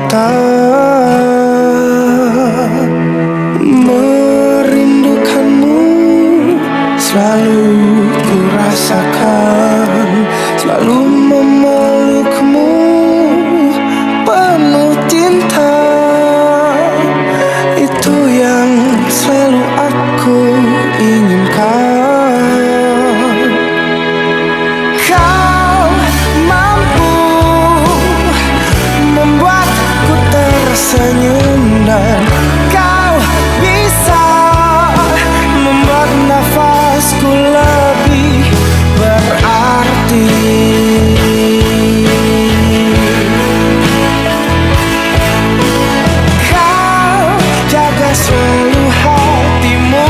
mata, merindukanmu selalu ku rasakan, selalu memelukmu penuh cinta. Itu yang selalu aku inginkan. Kau mampu membuatku tersenyum dan kau bisa membuat nafasku lebih berarti. Kau jaga selalu hatimu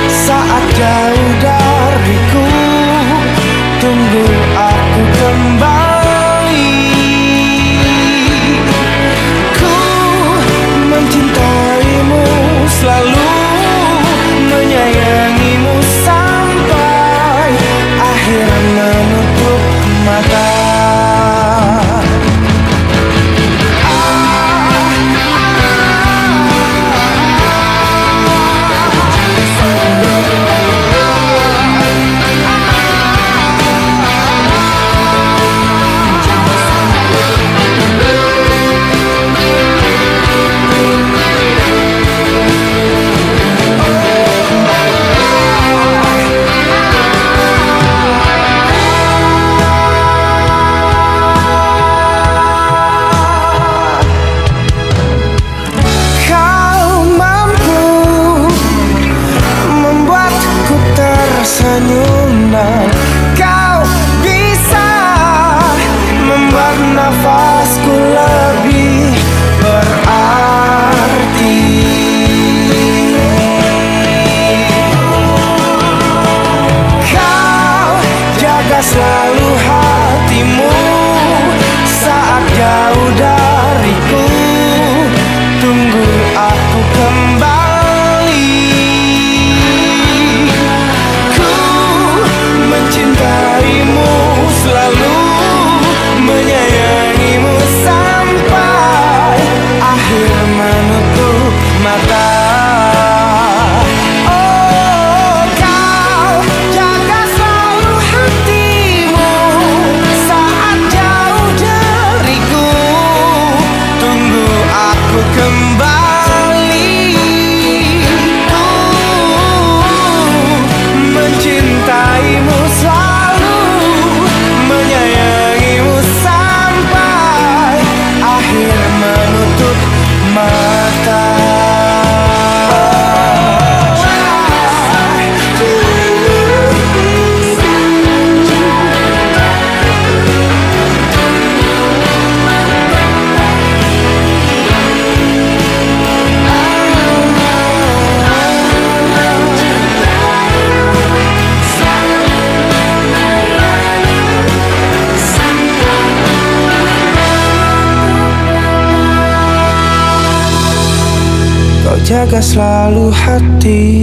saat jauh dariku. Tunggu aku kembali. Ku mencintaimu selalu, menyayangimu sampai akhir menutup mata. Senyum dan kau bisa membuat nafasku lebih berarti. Kau jaga selalu hatimu saat jauh dariku. Tunggu aku kembali. Mencintaimu selalu, menyayangimu sampai akhir menutup mata. Oh, kau jaga selalu hatimu saat jauh dariku. Tunggu aku kembali. Mencintaimu selalu, menyayangimu sampai akhir menutup mata. Kau jaga selalu hati